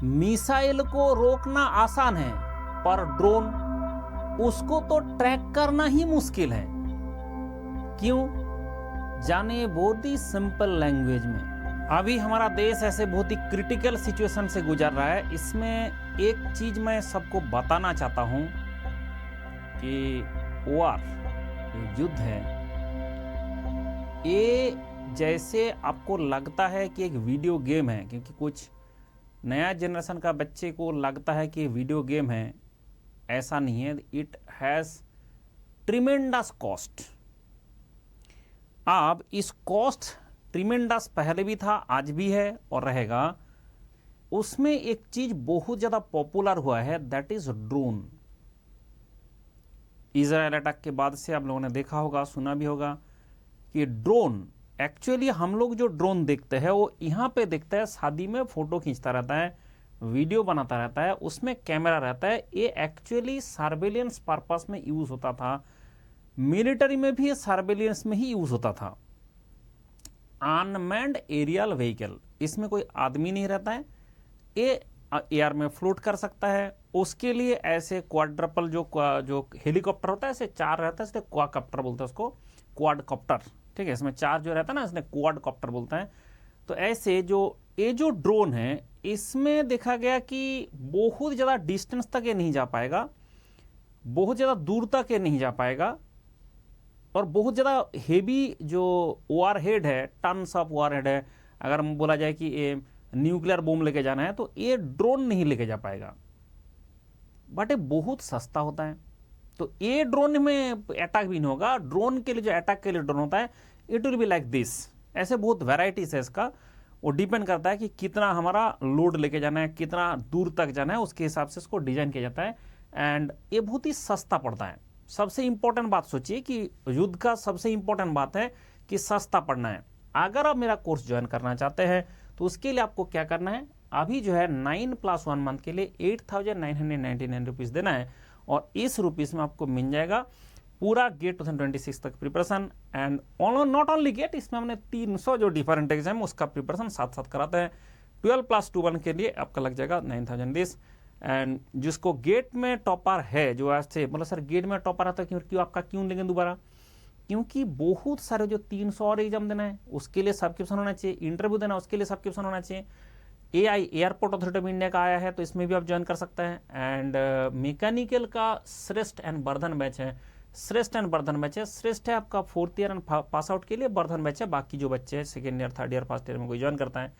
Missile को रोकना आसान है, पर ड्रोन उसको तो ट्रैक करना ही मुश्किल है। क्यों? जाने बहुत ही सिंपल लैंग्वेज में। अभी हमारा देश ऐसे बहुत ही क्रिटिकल सिचुएशन से गुजर रहा है। इसमें एक चीज मैं सबको बताना चाहता हूं कि वॉर, युद्ध है, ये जैसे आपको लगता है कि एक वीडियो गेम है, क्योंकि कुछ नया जनरेशन का बच्चे को लगता है कि वीडियो गेम है, ऐसा नहीं है। It has tremendous cost. अब इस कॉस्ट ट्रिमेंडस पहले भी था, आज भी है और रहेगा। उसमें एक चीज बहुत ज्यादा पॉपुलर हुआ है, that is drone. Israel attack के बाद से आप लोगों ने देखा होगा, सुना भी होगा कि ड्रोन, एक्चुअली हम लोग जो ड्रोन देखते हैं वो यहाँ पे देखते हैं, शादी में फोटो खींचता रहता है, वीडियो बनाता रहता है, उसमें कैमरा रहता है। ये एक्चुअली सर्वेलेंस पर्पस में यूज होता था, मिलिट्री में भी सर्वेलेंस में ही यूज होता था। अनमैन्ड एरियल व्हीकल, इसमें कोई आदमी नहीं रहता है, ये एयर में फ्लोट कर सकता है। उसके लिए ऐसे क्वाड्रपल जो हेलीकॉप्टर होता है, ऐसे चार रहता है, इसलिए क्वाडकॉप्टर बोलते हैं उसको, क्वाडकॉप्टर, ठीक है। इसमें चार जो रहता है ना, इसलिए क्वाडकॉप्टर बोलते हैं। तो ऐसे ये जो ड्रोन है, इसमें देखा गया कि बहुत ज़्यादा डिस्टेंस तक ये नहीं जा पाएगा, बहुत ज़्यादा दूर तक ये नहीं जा पाएगा, और बहुत ज़्यादा हेवी जो वॉरहेड है, टन्स ऑफ वॉरहेड है, अगर बोला जाए कि ये न्यूक्लियर बम लेके जाना है तो ये ड्रोन नहीं लेके जा पाएगा, बट ये बहुत सस्ता होता है। तो ये ड्रोन में अटैक भी नहीं होगा। ड्रोन के लिए जो अटैक के लिए ड्रोन होता है, it will be like this. ऐसे बहुत वेराइटीज है इसका, वो डिपेंड करता है कि कितना हमारा लोड लेके जाना है, कितना दूर तक जाना है, उसके हिसाब से इसको डिजाइन किया जाता है। एंड ये बहुत ही सस्ता पड़ता है। सबसे इंपॉर्टेंट बात सोचिए कि युद्ध का सबसे इंपॉर्टेंट बात है कि सस्ता पड़ना है। अगर आप मेरा कोर्स ज्वाइन करना चाहते हैं तो उसके लिए आपको क्या करना है, अभी जो है 9+1 मंथ के लिए 8,999 रुपीज़ देना है, और इस रुपीज़ में आपको मिल जाएगा पूरा गेट 2026 तक preparation. And not only get, इसमें हमने 300 जो डिफरेंट एग्जाम उसका प्रिपरेशन साथ साथ कराते हैं। 12+2 के लिए आपका लग जाएगा 9,000 दिस। एंड जिसको गेट में टॉपर है, जो आज से मतलब सर गेट में टॉपर आता है क्यों आपका क्यों लेंगे दोबारा, क्योंकि बहुत सारे जो 300 और एग्जाम देना है उसके लिए सब्सक्रिप्शन होना चाहिए, इंटरव्यू देना उसके लिए सब्सक्रिप्शन होना चाहिए। AI airport authority of India का आया है तो इसमें भी आप ज्वाइन कर सकते हैं। एंड मैकेनिकल का श्रेष्ठ एंड वर्धन बैच है, श्रेष्ठ एंड वर्धन बैच है। श्रेष्ठ है आपका 4th year and pass out के लिए, वर्धन बैच है बाकी जो बच्चे हैं 2nd year 3rd year 1st year में कोई ज्वाइन करता है।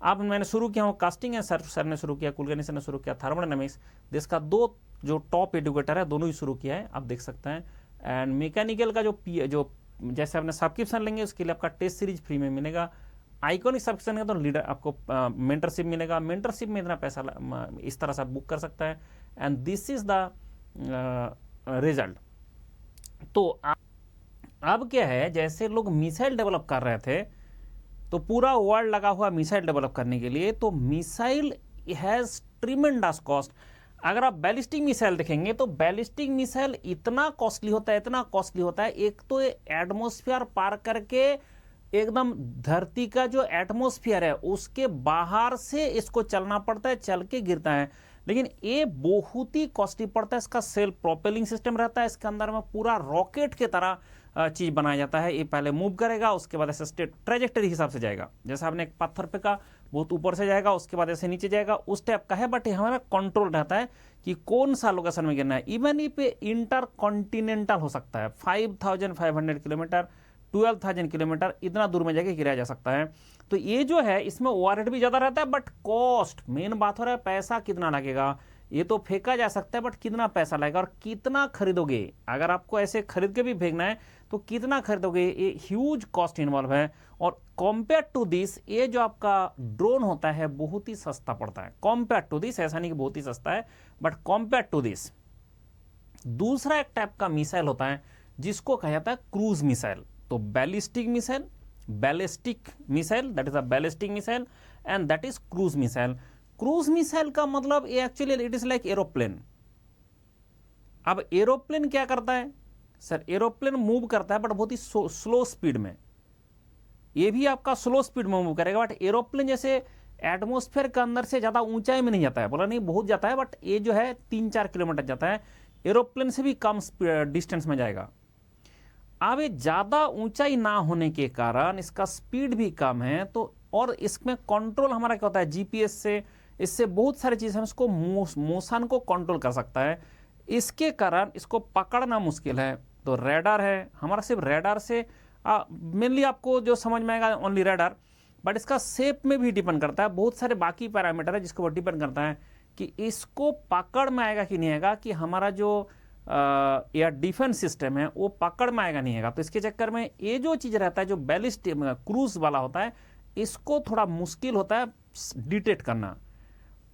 अब मैंने शुरू किया हूँ कास्टिंग है, सर ने शुरू किया, कुलकर्णी सर ने शुरू किया थर्मोडायनामिक्स। देश का 2 जो टॉप एडुकेटर है दोनों ही शुरू किया है, आप देख सकते हैं। एंड मैकेनिकल का जो जैसे आपने सब्सक्रिप्शन लेंगे उसके लिए आपका टेस्ट सीरीज फ्री में मिलेगा। आइकॉनिक सब्सक्रिप्शन है तो लीडर आपको मेंटरशिप मिलेगा। मेंटरशिप में इतना पैसा इस तरह से आप बुक कर सकता है। And this is the result. तो अब क्या है, जैसे लोग मिसाइल डेवलप कर रहे थे तो पूरा वर्ल्ड लगा हुआ मिसाइल डेवलप करने के लिए, तो मिसाइल हैज ट्रिमेंडस कॉस्ट। अगर आप बैलिस्टिक मिसाइल देखेंगे तो बैलिस्टिक मिसाइल इतना कॉस्टली होता है, इतना कॉस्टली होता है। एक तो एटमॉस्फेयर पार करके एकदम धरती का जो एटमॉस्फेयर है उसके बाहर से इसको चलना पड़ता है, चल के गिरता है। लेकिन ये बहुत ही कॉस्टली पड़ता है। इसका सेल्फ प्रोपेलिंग सिस्टम रहता है, इसके अंदर में पूरा रॉकेट की तरह चीज बनाया जाता है। ये पहले मूव करेगा, उसके बाद ऐसे स्टेट ट्रेजेक्टरी हिसाब से जाएगा। जैसे आपने एक पत्थर पे का बहुत ऊपर से जाएगा, उसके बाद ऐसे नीचे जाएगा, उस टाइप का है। बट हमारा कंट्रोल रहता है कि कौन सा लोकेशन में गिरना है। इवन ये पे इंटर कॉन्टिनेंटल हो सकता है, 5,500 किलोमीटर, 12,000 किलोमीटर, इतना दूर में जाके गिराया जा सकता है। तो ये जो है इसमें ओवरहेड भी ज्यादा रहता है, बट कॉस्ट मेन बात हो रहा है, पैसा कितना लगेगा। ये तो फेंका जा सकता है, बट कितना पैसा लगेगा और कितना खरीदोगे। अगर आपको ऐसे खरीद के भी फेंकना है तो कितना खरीदोगे, ये ह्यूज कॉस्ट इन्वॉल्व है। और कंपेयर टू दिस, ये जो आपका ड्रोन होता है बहुत ही सस्ता पड़ता है। कंपेयर टू दिस, ऐसा नहीं कि बहुत ही सस्ता है, बट कंपेयर टू दिस दूसरा एक टाइप का मिसाइल होता है जिसको कहा जाता है क्रूज मिसाइल। तो ballistic missile, that is a ballistic missile, and that is cruise missile. Cruise missile का मतलब ये actually it is like aeroplane. अब एरोप्लेन क्या करता है सर, एरोप्लेन मूव करता है बट बहुत ही स्लो स्पीड में। ये भी आपका स्लो स्पीड में मूव करेगा, बट एरोप्लेन जैसे एटमॉस्फेयर के अंदर से ज़्यादा ऊंचाई में नहीं जाता है, बोला नहीं बहुत जाता है, बट ये जो है 3-4 किलोमीटर जाता है, एरोप्लेन से भी कम डिस्टेंस में जाएगा। अब ये ज़्यादा ऊंचाई ना होने के कारण इसका स्पीड भी कम है, तो और इसमें कंट्रोल हमारा क्या होता है जीपीएस से, इससे बहुत सारी चीज़ें हम इसको मोशन को कंट्रोल कर सकता है, इसके कारण इसको पकड़ना मुश्किल है। तो रेडार है हमारा, सिर्फ रेडार से मेनली आपको जो समझ में आएगा ओनली रेडार, बट इसका शेप में भी डिपेंड करता है, बहुत सारे बाकी पैरामीटर है जिसको वो डिपेंड करता है कि इसको पकड़ में आएगा कि नहीं आएगा, कि हमारा जो या डिफेंस सिस्टम है वो पकड़ में आएगा नहीं आएगा। तो इसके चक्कर में ये जो चीज़ रहता है जो बैलिस्टिक क्रूज वाला होता है, इसको थोड़ा मुश्किल होता है डिटेक्ट करना।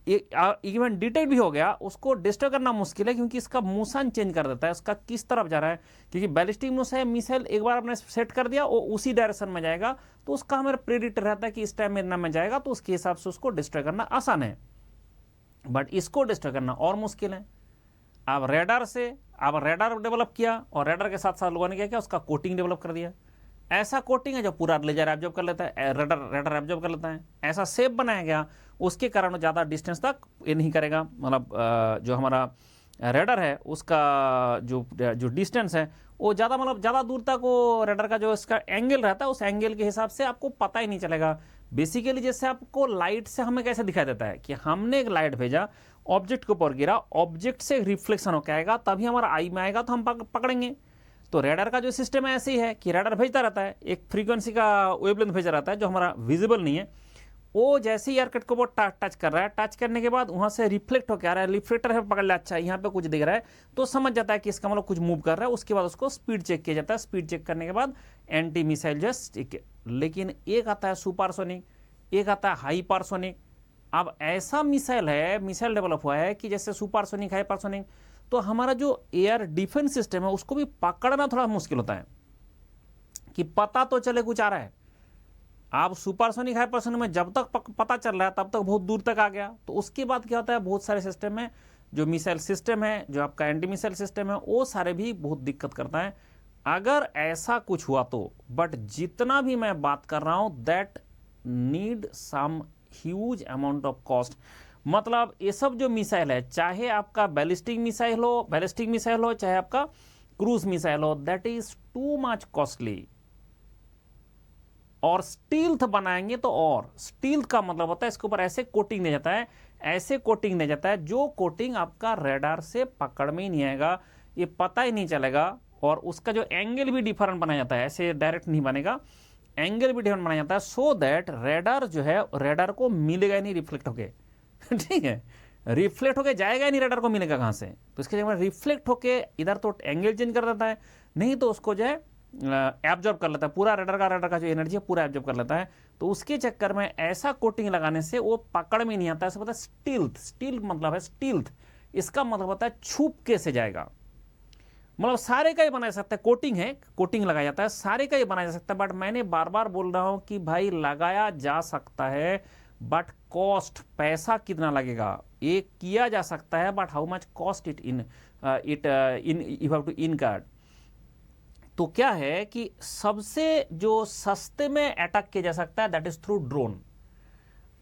इवन डिटेक्ट भी हो गया, उसको डिस्ट्रॉय करना मुश्किल है, क्योंकि इसका मोशन चेंज कर देता है, उसका किस तरफ जा रहा है, क्योंकि बैलिस्टिक मिसाइल एक बार आपने सेट कर दिया वो उसी डायरेक्शन में जाएगा, तो उसका हमारा प्रेडिक्टर रहता है कि इस टाइम मेरे में जाएगा, तो उसके हिसाब से उसको डिस्ट्रॉय करना आसान है, बट इसको डिस्ट्रॉय करना और मुश्किल है। अब रेडार से, अब रेडार डेवलप किया और रेडार के साथ साथ लोगों ने क्या किया, उसका कोटिंग डेवलप कर दिया। ऐसा कोटिंग है जो पूरा लेजर एब्जॉर्ब कर लेता है, रेडार एब्जॉर्ब कर लेता है, ऐसा शेप बनाया गया, उसके कारण वो ज़्यादा डिस्टेंस तक ये नहीं करेगा। मतलब जो हमारा रेडार है उसका जो डिस्टेंस है वो ज़्यादा, मतलब ज़्यादा दूर तक वो रेडार का जो इसका एंगल रहता है, उस एंगल के हिसाब से आपको पता ही नहीं चलेगा। बेसिकली जैसे आपको लाइट से हमें कैसे दिखाई देता है कि हमने एक लाइट भेजा, ऑब्जेक्ट के ऊपर गिरा, ऑब्जेक्ट से रिफ्लेक्शन होकर आएगा, तभी हमारा आई में आएगा तो हम पकड़ेंगे। तो रेडार का जो सिस्टम है ऐसे ही है कि रेडार भेजता रहता है, एक फ्रीक्वेंसी का वेवलेंथ भेजा रहता है जो हमारा विजिबल नहीं है, वो जैसे ही एयरकट को वो टच कर रहा है, टच करने के बाद वहाँ से रिफ्लेक्ट होकर आ रहा है, रिफ्लेक्टर है पकड़ लिया, अच्छा यहाँ पे कुछ दिख रहा है, तो समझ जाता है कि इसका मतलब कुछ मूव कर रहा है। उसके बाद उसको स्पीड चेक किया जाता है, स्पीड चेक करने के बाद एंटी मिसाइल जस्ट। लेकिन एक आता है सुपरसोनिक, एक आता है हाइपरसोनिक। अब ऐसा मिसाइल डेवलप हुआ है कि जैसे सुपरसोनिक, हाइपरसोनिक, तो हमारा जो एयर डिफेंस सिस्टम है उसको भी पकड़ना थोड़ा मुश्किल होता है कि पता तो चले कुछ आ रहा है। आप सुपरसोनिक, हाइपरसोनिक में जब तक पता चल रहा है तब तक बहुत दूर तक आ गया, तो उसके बाद क्या होता है, बहुत सारे सिस्टम में जो मिसाइल सिस्टम है, जो आपका एंटी मिसाइल सिस्टम है, वो सारे भी बहुत दिक्कत करता है अगर ऐसा कुछ हुआ तो। बट जितना भी मैं बात कर रहा हूं that need some huge amount of cost. मतलब ये सब जो मिसाइल है, चाहे आपका बैलिस्टिक मिसाइल हो, चाहे आपका क्रूज मिसाइल हो, that is too much costly. और स्टील्थ बनाएंगे तो, और स्टील्थ का मतलब होता है इसके ऊपर ऐसे कोटिंग दिया जाता है, जो कोटिंग आपका रेडार से पकड़ में ही नहीं आएगा, ये पता ही नहीं चलेगा। और उसका जो एंगल भी डिफरेंट बनाया जाता है, ऐसे डायरेक्ट नहीं बनेगा, एंगल भी डिफरेंट बनाया जाता है, सो दैट रेडार जो है, रेडार को मिलेगा ही नहीं रिफ्लेक्ट होके ठीक है, रिफ्लेक्ट होके जाएगा ही नहीं, रेडार को मिलेगा कहां से। तो इसके जगह रिफ्लेक्ट होके इधर तो एंगल चेंज कर देता है, नहीं तो उसको जो है एब्जॉर्ब कर लेता है, पूरा रेडार का जो एनर्जी है पूरा एब्जॉर्ब कर लेता है। तो उसके चक्कर में ऐसा कोटिंग लगाने से वो पकड़ में नहीं आता है। पता है स्टील्थ मतलब है, स्टील्थ इसका मतलब होता है छुप के से जाएगा। मतलब सारे का ही बनाया जा सकता है, कोटिंग है, कोटिंग लगाया जाता है, सारे का ही बनाया जा सकता है। बट मैंने बार बार बोल रहा हूं कि भाई लगाया जा सकता है, बट कॉस्ट, पैसा कितना लगेगा, ये किया जा सकता है, but how much cost it in you have to incurred. तो क्या है कि सबसे जो सस्ते में अटैक किया जा सकता है दैट इज थ्रू ड्रोन।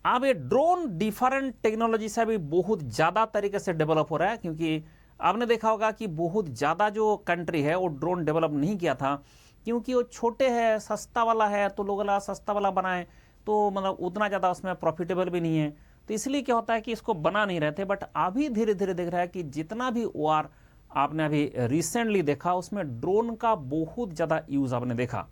अब ये ड्रोन डिफरेंट टेक्नोलॉजी से अभी बहुत ज्यादा तरीके से डेवलप हो रहा है, क्योंकि आपने देखा होगा कि बहुत ज्यादा जो कंट्री है वो ड्रोन डेवलप नहीं किया था, क्योंकि वो छोटे है, सस्ता वाला है, तो लोग सस्ता वाला बनाए, तो मतलब उतना ज्यादा उसमें प्रॉफिटेबल भी नहीं है, तो इसलिए क्या होता है कि इसको बना नहीं रहे थे। बट अभी धीरे धीरे दिख रहा है कि जितना भी वार आपने अभी रिसेंटली देखा, उसमें ड्रोन का बहुत ज्यादा यूज आपने देखा,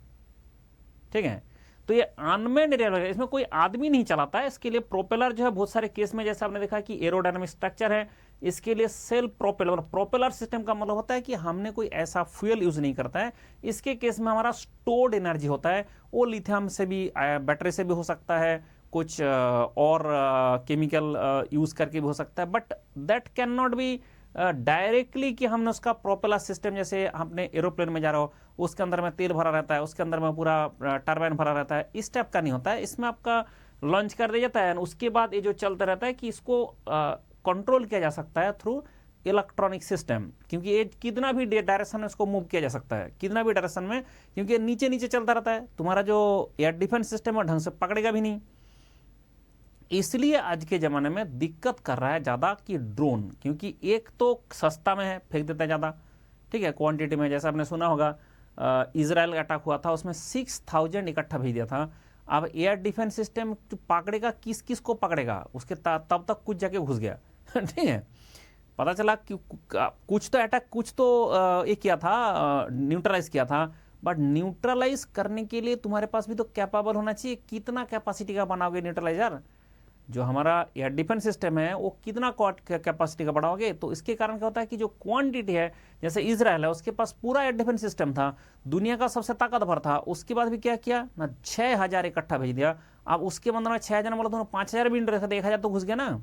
ठीक है। तो ये अनमेन्ड एरिया, इसमें कोई आदमी नहीं चलाता है, इसके लिए प्रोपेलर जो है बहुत सारे केस में, जैसे आपने देखा कि एरोडायनामिक स्ट्रक्चर है, इसके लिए सेल्फ प्रोपेलर सिस्टम का मतलब होता है कि हमने कोई ऐसा फ्यूल यूज नहीं करता है। इसके केस में हमारा स्टोर्ड एनर्जी होता है, वो लिथियम से भी, बैटरी से भी हो सकता है, कुछ और केमिकल यूज करके भी हो सकता है, but that can not be directly कि हमने उसका प्रोपेलर सिस्टम, जैसे आपने एरोप्लेन में जा रहा हो, उसके अंदर में तेल भरा रहता है, उसके अंदर में पूरा टरबाइन भरा रहता है, इस टाइप का नहीं होता है। इसमें आपका लॉन्च कर दिया जाता है, उसके बाद ये जो चलता रहता है कि इसको कंट्रोल किया जा सकता है थ्रू इलेक्ट्रॉनिक सिस्टम, क्योंकि ये कितना भी डायरेक्शन में उसको मूव किया जा सकता है, कितना भी डायरेक्शन में, क्योंकि नीचे नीचे चलता रहता है, तुम्हारा जो एयर डिफेंस सिस्टम है ढंग से पकड़ेगा भी नहीं। इसलिए आज के ज़माने में दिक्कत कर रहा है ज़्यादा कि ड्रोन, क्योंकि एक तो सस्ता में है, फेंक देता है ज़्यादा, ठीक है, क्वांटिटी में। जैसा आपने सुना होगा इजराइल का अटैक हुआ था, उसमें 6000 इकट्ठा भेज दिया था। अब एयर डिफेंस सिस्टम पकड़ेगा किस किस को पकड़ेगा, उसके तब तक कुछ जाके घुस गया ठीक है, पता चला कि कुछ तो अटैक, कुछ तो ये किया था, न्यूट्रलाइज किया था, बट न्यूट्रलाइज करने के लिए तुम्हारे पास भी तो कैपेबल होना चाहिए। कितना कैपेसिटी का बनाओगे न्यूट्रलाइजर? जो हमारा एयर डिफेंस सिस्टम है वो कितना कैपेसिटी का बढ़ाओगे? तो इसके कारण क्या होता है कि जो क्वांटिटी है, जैसे इजराइल है उसके पास पूरा एयर डिफेंस सिस्टम था, दुनिया का सबसे ताकतवर था, उसके बाद भी क्या किया ना, 6000 इकट्ठा भेज दिया। अब उसके बंद में 6000 बोला तो 5000 भी इंटरेस्ट था, 1000 तो घुस गया ना।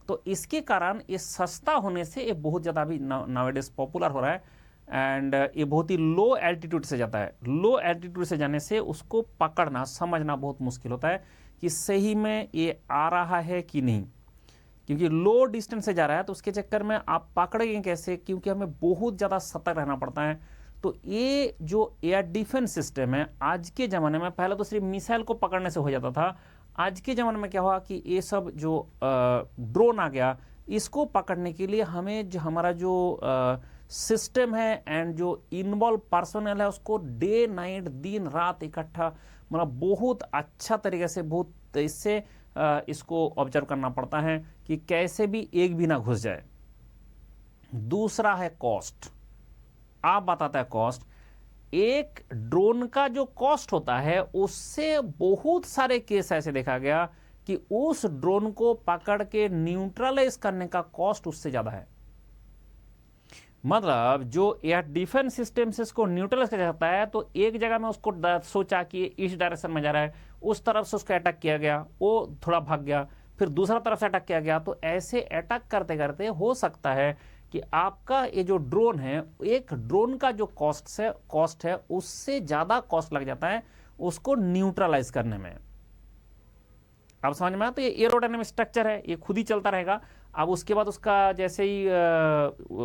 तो इसके कारण ये सस्ता होने से ये बहुत ज़्यादा अभी नाउअडेज पॉपुलर हो रहा है, एंड ये बहुत ही लो एल्टीट्यूड से जाता है। लो एल्टीट्यूड से जाने से उसको पकड़ना, समझना बहुत मुश्किल होता है कि सही में ये आ रहा है कि नहीं, क्योंकि लो डिस्टेंस से जा रहा है, तो उसके चक्कर में आप पकड़ेंगे कैसे, क्योंकि हमें बहुत ज़्यादा सतर्क रहना पड़ता है। तो ये जो एयर डिफेंस सिस्टम है आज के ज़माने में, पहले तो सिर्फ मिसाइल को पकड़ने से हो जाता था, आज के ज़माने में क्या हुआ कि ये सब जो ड्रोन आ गया, इसको पकड़ने के लिए हमें जो हमारा जो सिस्टम है एंड जो इन्वॉल्व पर्सनल है, उसको डे नाइट, दिन रात इकट्ठा, मतलब बहुत अच्छा तरीके से, बहुत इससे इसको ऑब्जर्व करना पड़ता है कि कैसे भी एक भी ना घुस जाए। दूसरा है कॉस्ट। आप बताता है कॉस्ट, एक ड्रोन का जो कॉस्ट होता है उससे बहुत सारे केस ऐसे देखा गया कि उस ड्रोन को पकड़ के न्यूट्रलाइज करने का कॉस्ट उससे ज्यादा है। मतलब जो एयर डिफेंस सिस्टम से इसको न्यूट्रलाइज किया जाता है, तो एक जगह में उसको सोचा कि इस डायरेक्शन में जा रहा है, उस तरफ से उसको अटैक किया गया, वो थोड़ा भाग गया, फिर दूसरा तरफ से अटैक किया गया। तो ऐसे अटैक करते करते हो सकता है कि आपका ये जो ड्रोन है, एक ड्रोन का जो कॉस्ट है उससे ज़्यादा कॉस्ट लग जाता है उसको न्यूट्रलाइज करने में। अब समझ में आया? तो ये एरोडायनामिक स्ट्रक्चर है, ये खुद ही चलता रहेगा। अब उसके बाद उसका जैसे ही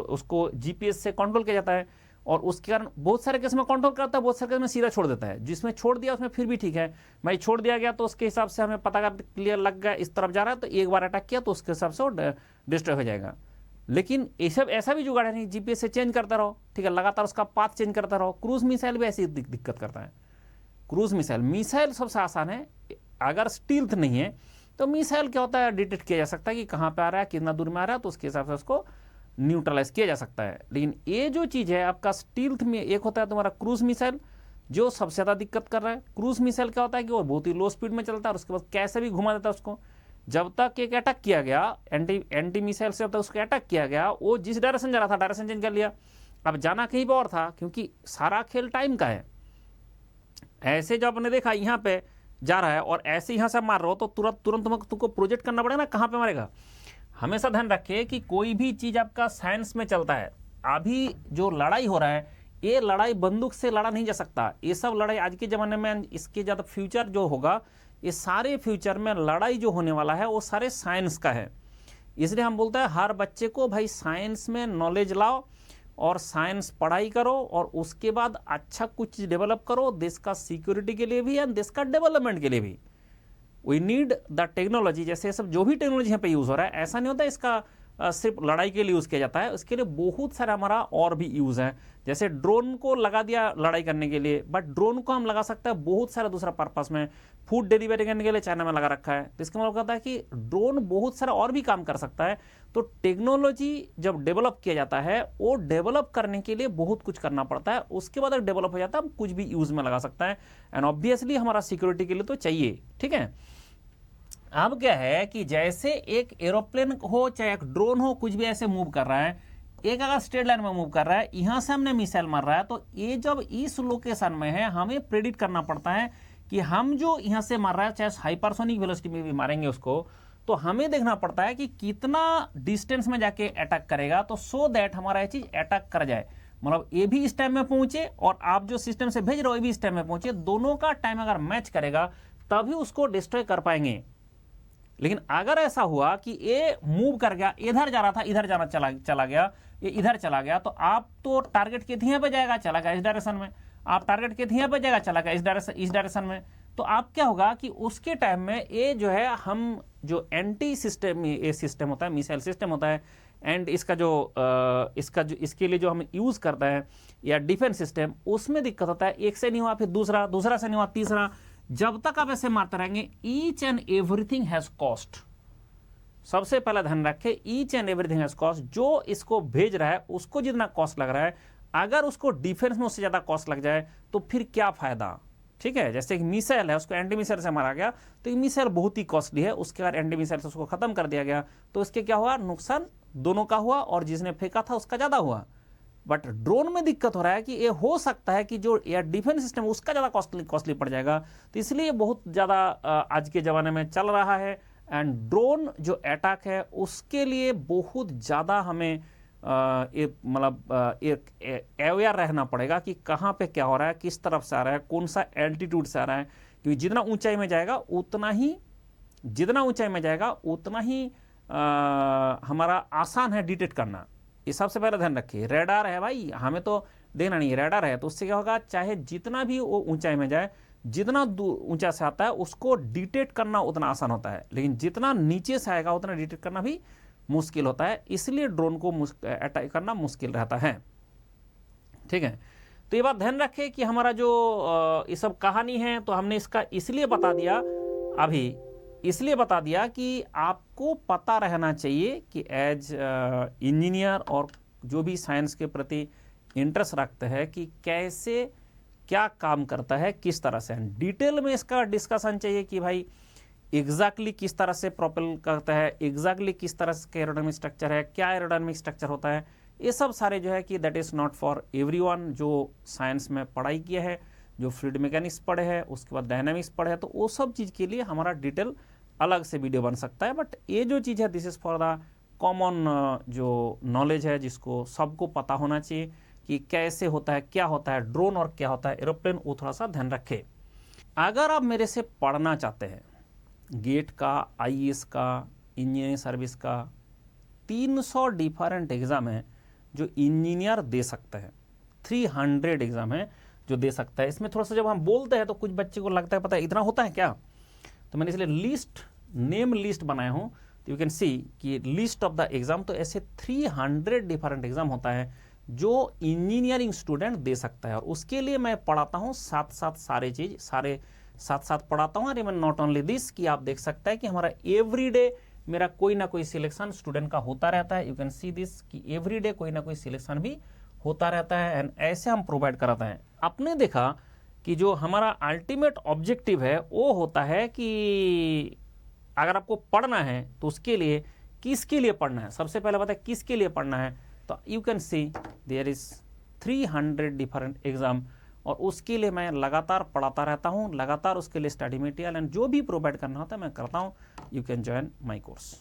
उसको जीपीएस से कंट्रोल किया जाता है, और उसके कारण बहुत सारे केस में कंट्रोल करता है, बहुत सारे केस में सीधा छोड़ देता है। जिसमें छोड़ दिया उसमें फिर भी ठीक है, भाई छोड़ दिया गया तो उसके हिसाब से हमें पता क्लियर लग गया इस तरफ जा रहा है, तो एक बार अटैक किया तो उसके हिसाब से वो डिस्ट्रॉय हो जाएगा। लेकिन ये सब ऐसा भी जुगाड़ है नहीं, जीपीएस से चेंज करता रहो, ठीक है, लगातार उसका पाथ चेंज करता रहो। क्रूज मिसाइल भी ऐसी दिक्कत करता है। क्रूज मिसाइल सबसे आसान है, अगर स्टील्थ नहीं है तो मिसाइल क्या होता है, डिटेक्ट किया जा सकता है कि कहाँ पे आ रहा है, कितना दूर में आ रहा है, तो उसके हिसाब से उसको न्यूट्रलाइज किया जा सकता है। लेकिन ये जो चीज़ है आपका स्टील्थ में, एक होता है तुम्हारा क्रूज मिसाइल जो सबसे ज़्यादा दिक्कत कर रहा है। क्रूज मिसाइल क्या होता है कि वो बहुत ही लो स्पीड में चलता है, और उसके बाद कैसे भी घुमा देता है उसको। जब तक एक अटैक किया गया एंटी मिसाइल से, जब तक उसको अटैक किया गया, वो जिस डायरेक्शन जा रहा था डायरेक्शन चेंज कर लिया, अब जाना कहीं पर और था, क्योंकि सारा खेल टाइम का है। ऐसे जब आपने देखा यहाँ पे जा रहा है और ऐसे यहाँ से मार रहे हो, तो तुरंत तुमको प्रोजेक्ट करना पड़ेगा ना कहाँ पे मारेगा। हमेशा ध्यान रखिए कि कोई भी चीज़ आपका साइंस में चलता है, अभी जो लड़ाई हो रहा है, ये लड़ाई बंदूक से लड़ा नहीं जा सकता। ये सब लड़ाई आज के ज़माने में, इसके ज़्यादा फ्यूचर जो होगा, ये सारे फ्यूचर में लड़ाई जो होने वाला है वो सारे साइंस का है। इसलिए हम बोलते हैं हर बच्चे को भाई साइंस में नॉलेज लाओ और साइंस पढ़ाई करो, और उसके बाद अच्छा कुछ डेवलप करो, देश का सिक्योरिटी के लिए भी एंड देश का डेवलपमेंट के लिए भी। We need the technology. जैसे सब जो भी टेक्नोलॉजी यहाँ पे यूज़ हो रहा है, ऐसा नहीं होता इसका सिर्फ लड़ाई के लिए यूज़ किया जाता है, उसके लिए बहुत सारा हमारा और भी यूज़ है। जैसे ड्रोन को लगा दिया लड़ाई करने के लिए, बट ड्रोन को हम लगा सकते हैं बहुत सारा दूसरा पर्पस में। फूड डिलीवरी करने के लिए चाइना में लगा रखा है, तो इसका मतलब कहता है कि ड्रोन बहुत सारा और भी काम कर सकता है। तो टेक्नोलॉजी जब डेवलप किया जाता है, वो डेवलप करने के लिए बहुत कुछ करना पड़ता है, उसके बाद डेवलप हो जाता है, हम कुछ भी यूज़ में लगा सकता है, एंड ऑब्वियसली हमारा सिक्योरिटी के लिए तो चाहिए, ठीक है। अब क्या है कि जैसे एक एरोप्लेन हो चाहे एक ड्रोन हो, कुछ भी ऐसे मूव कर रहा है, एक अगर स्ट्रेट लाइन में मूव कर रहा है, यहां से हमने मिसाइल मार रहा है, तो ये जब इस लोकेशन में है, हमें प्रेडिक्ट करना पड़ता है कि हम जो यहां से मार रहा है, चाहे हाइपरसोनिक वेलोसिटी में भी मारेंगे उसको, तो हमें देखना पड़ता है कि कितना डिस्टेंस में जाके अटैक करेगा, तो सो दैट हमारा ये चीज अटैक कर जाए। मतलब ये भी इस टाइम में पहुंचे और आप जो सिस्टम से भेज रहे हो ये भी इस टाइम में पहुंचे, दोनों का टाइम अगर मैच करेगा तभी उसको डिस्ट्रॉय कर पाएंगे। लेकिन अगर ऐसा हुआ कि ये मूव कर गया, इधर जा रहा था, इधर जाना चला गया, ये इधर चला गया, तो आप तो टारगेट के धिया पे जाएगा, चला गया इस डायरेक्शन में, आप टारगेट के धिया पे जाएगा, चला गया इस डायरेक्शन में, तो आप क्या होगा कि उसके टाइम में ये जो है हम जो एंटी सिस्टम ये सिस्टम होता है, मिसाइल सिस्टम होता है, एंड इसका जो इसके लिए जो हम यूज करते हैं या डिफेंस सिस्टम, उसमें दिक्कत होता है। एक से नहीं हुआ फिर दूसरा, दूसरा से नहीं हुआ तीसरा, जब तक आप ऐसे मारते रहेंगे each and everything has cost. सबसे पहला ध्यान रखें, each and everything has cost. जो इसको भेज रहा है उसको जितना कॉस्ट लग रहा है, अगर उसको डिफेंस में उससे ज्यादा कॉस्ट लग जाए तो फिर क्या फायदा। ठीक है, जैसे कि मिसाइल है, उसको एंटी मिसाइल से मारा गया तो मिसाइल बहुत ही कॉस्टली है, उसके बाद एंटी मिसाइल से उसको खत्म कर दिया गया, तो इसके क्या हुआ, नुकसान दोनों का हुआ और जिसने फेंका था उसका ज्यादा हुआ। बट ड्रोन में दिक्कत हो रहा है कि ये हो सकता है कि जो एयर डिफेंस सिस्टम उसका ज्यादा कॉस्टली पड़ जाएगा, तो इसलिए बहुत ज्यादा आज के जमाने में चल रहा है। एंड ड्रोन जो अटैक है उसके लिए बहुत ज्यादा हमें मतलब एक अवेयर रहना पड़ेगा कि कहाँ पे क्या हो रहा है, किस तरफ से आ रहा है, कौन सा एल्टीट्यूड से आ रहा है, क्योंकि जितना ऊंचाई में जाएगा उतना ही हमारा आसान है डिटेक्ट करना। ये सबसे पहले ध्यान रखिए। रेडार है भाई, हमें तो देखना नहीं है, रेडार है तो उससे क्या होगा, चाहे जितना भी वो ऊंचाई में जाए, जितना ऊंचा से आता है उसको डिटेक्ट करना उतना आसान होता है, लेकिन जितना नीचे से आएगा उतना डिटेक्ट करना भी मुश्किल होता है, इसलिए ड्रोन को अटैक करना मुश्किल रहता है। ठीक है, तो ये बात ध्यान रखें कि हमारा जो ये सब कहानी है, तो हमने इसका इसलिए बता दिया कि आपको पता रहना चाहिए कि एज इंजीनियर और जो भी साइंस के प्रति इंटरेस्ट रखते हैं कि कैसे क्या काम करता है, किस तरह से डिटेल में इसका डिस्कशन चाहिए कि भाई एग्जैक्टली किस तरह से प्रोपेल करता है, एग्जैक्टली किस तरह से एरोडायनामिक स्ट्रक्चर है, क्या एरोडायनामिक स्ट्रक्चर होता है, ये सब सारे जो है कि that is not for everyone. जो साइंस में पढ़ाई किया है, जो फ्लूइड मैकेनिक्स पढ़े हैं, उसके बाद डायनामिक्स पढ़े हैं, तो वो सब चीज़ के लिए हमारा डिटेल अलग से वीडियो बन सकता है। बट ये जो चीज़ है this is for the common जो नॉलेज है, जिसको सबको पता होना चाहिए कि कैसे होता है, क्या होता है ड्रोन और क्या होता है एरोप्लेन, वो थोड़ा सा ध्यान रखें। अगर आप मेरे से पढ़ना चाहते हैं गेट का, आईएएस का, इंजीनियरिंग सर्विस का 300 डिफरेंट एग्जाम है जो इंजीनियर दे सकते हैं, 300 एग्जाम है जो दे सकता है। इसमें थोड़ा सा जब हम बोलते हैं तो कुछ बच्चे को लगता है पता है इतना होता है क्या, तो मैंने इसलिए नेम लिस्ट बनाया हूं, तो यू कैन सी कि लिस्ट ऑफ द एग्जाम। तो ऐसे 300 डिफरेंट एग्जाम होता है जो इंजीनियरिंग स्टूडेंट दे सकता है, और उसके लिए मैं पढ़ाता हूँ साथ साथ पढ़ाता हूँ। और नॉट ओनली दिस कि आप देख सकते हैं कि हमारा एवरीडे मेरा कोई ना कोई सिलेक्शन स्टूडेंट का होता रहता है। यू कैन सी दिस कि एवरीडे कोई ना कोई सिलेक्शन भी होता रहता है, एंड ऐसे हम प्रोवाइड कराते हैं। आपने देखा कि जो हमारा अल्टीमेट ऑब्जेक्टिव है वो होता है कि अगर आपको पढ़ना है तो उसके लिए किसके लिए पढ़ना है, सबसे पहले पता है किसके लिए पढ़ना है। तो you can see there is 300 different exam, और उसके लिए मैं लगातार पढ़ाता रहता हूँ, लगातार उसके लिए स्टडी मटेरियल एंड जो भी प्रोवाइड करना होता है मैं करता हूँ। You can join my course.